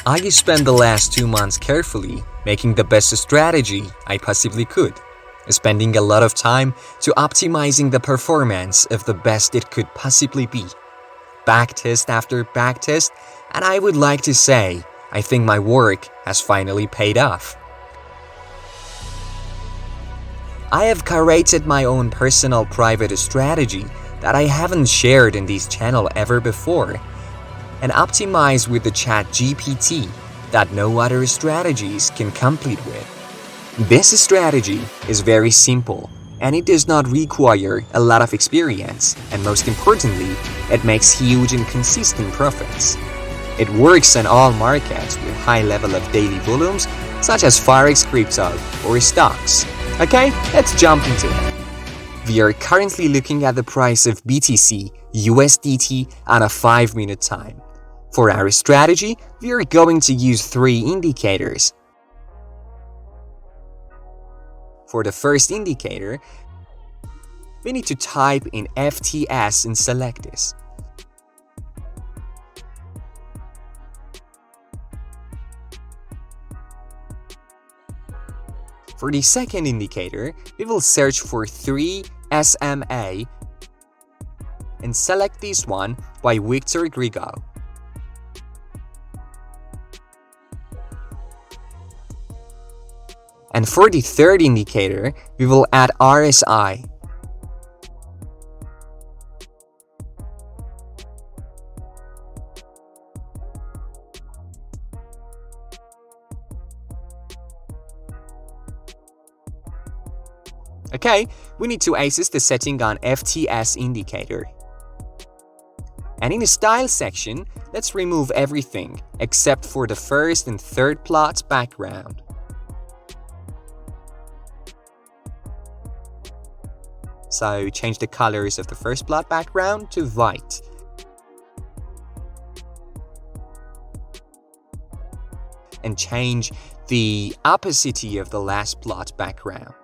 I spent the last 2 months carefully making the best strategy I possibly could, spending a lot of time to optimizing the performance of the best it could possibly be. Backtest after backtest, and I would like to say, I think my work has finally paid off. I have curated my own personal private strategy that I haven't shared in this channel ever before, and optimized with the ChatGPT that no other strategies can compete with. This strategy is very simple, and it does not require a lot of experience, and most importantly, it makes huge and consistent profits. It works in all markets with high level of daily volumes, such as forex, crypto, or stocks. Okay, let's jump into it. We are currently looking at the price of BTC USDT on a 5-minute time. For our strategy, we are going to use 3 indicators. For the first indicator, we need to type in FTS and select this. For the second indicator, we will search for 3 SMA and select this one by Victor Grigo. And for the third indicator, we will add RSI. Okay, we need to access the setting on FTS indicator. And in the style section, let's remove everything except for the first and third plot's background. So change the colors of the first plot background to white. And change the opacity of the last plot background.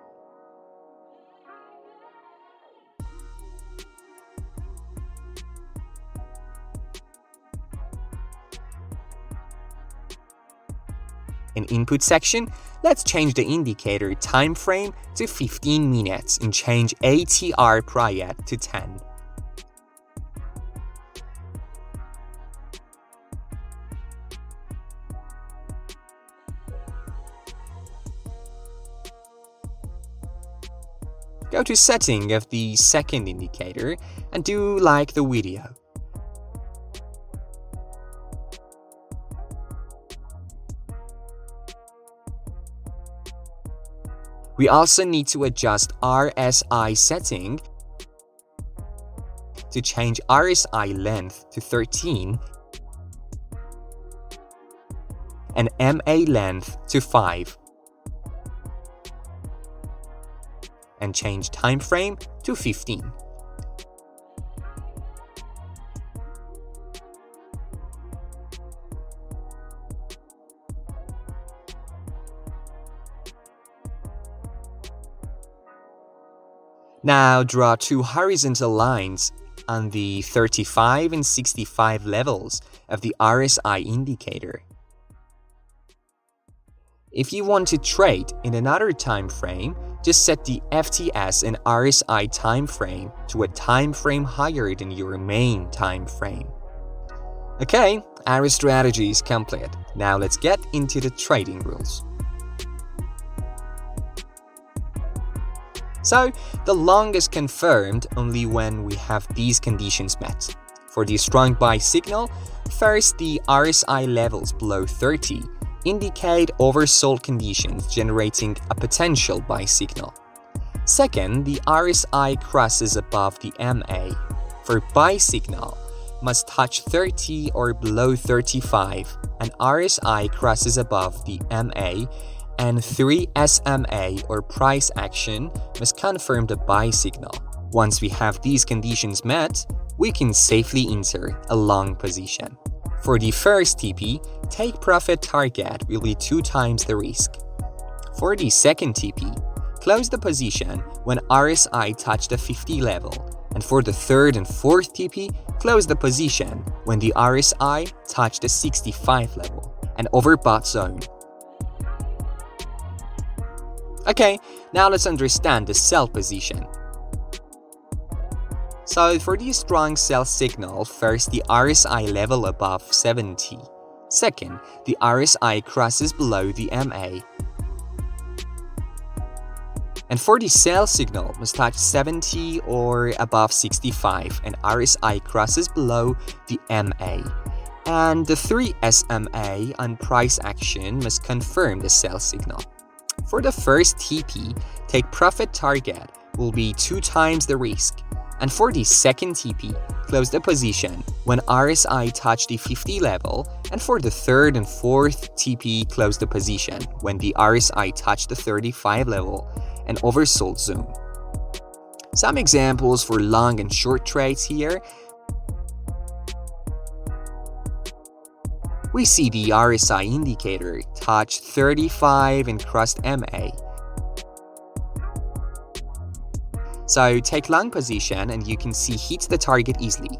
In input section, let's change the indicator time frame to 15 minutes and change ATR prior to 10. Go to setting of the second indicator and do like the video. We also need to adjust RSI setting to change RSI length to 13 and MA length to 5 and change time frame to 15. Now draw 2 horizontal lines on the 35 and 65 levels of the RSI indicator. If you want to trade in another time frame, just set the FTS and RSI time frame to a time frame higher than your main time frame. Okay, our strategy is complete. Now let's get into the trading rules. So, the long is confirmed only when we have these conditions met. For the strong buy signal, first the RSI levels below 30 indicate oversold conditions generating a potential buy signal. Second, the RSI crosses above the MA. For buy signal, must touch 30 or below 35, and RSI crosses above the MA, and 3 SMA or price action must confirm the buy signal. Once we have these conditions met, we can safely enter a long position. For the first TP, take profit target will be 2 times the risk. For the second TP, close the position when RSI touch the 50 level, and for the third and fourth TP, close the position when the RSI touch the 65 level. an overbought zone. Okay, now let's understand the sell position. So for the strong sell signal, first the RSI level above 70. Second, the RSI crosses below the MA. And for the sell signal, must touch 70 or above 65 and RSI crosses below the MA. And the 3 SMA on price action must confirm the sell signal. For the first TP, take profit target will be 2 times the risk. And for the second TP, close the position when RSI touch the 50 level, and for the third and fourth TP, close the position when the RSI touch the 35 level, an oversold zone. Some examples for long and short trades here. We see the RSI indicator touch 35 and crossed MA. So take long position and you can see hits the target easily.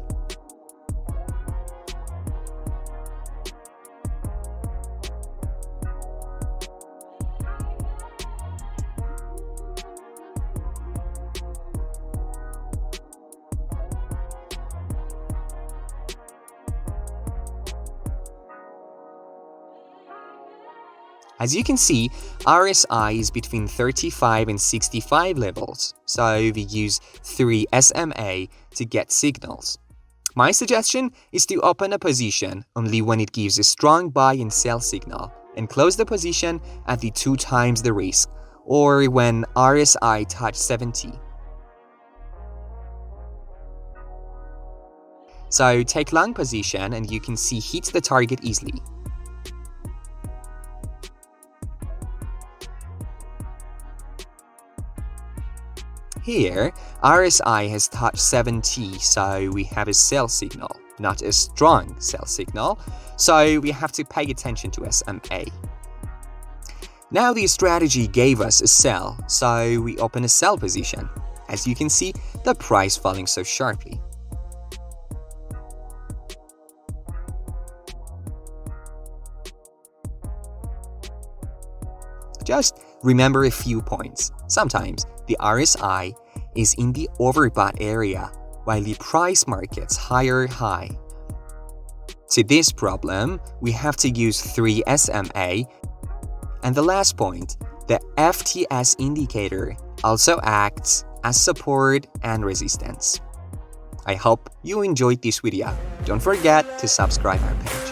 As you can see, RSI is between 35 and 65 levels, so we use 3 SMA to get signals. My suggestion is to open a position only when it gives a strong buy and sell signal, and close the position at the 2 times the risk, or when RSI touch 70. So take long position and you can see hits the target easily. Here, RSI has touched 70, so we have a sell signal, not a strong sell signal, so we have to pay attention to SMA. Now the strategy gave us a sell, so we open a sell position. As you can see, the price falling so sharply. Just remember a few points. Sometimes the RSI is in the overbought area, while the price markets higher high. To this problem, we have to use 3 SMA. And the last point, the FTS indicator also acts as support and resistance. I hope you enjoyed this video. Don't forget to subscribe our page.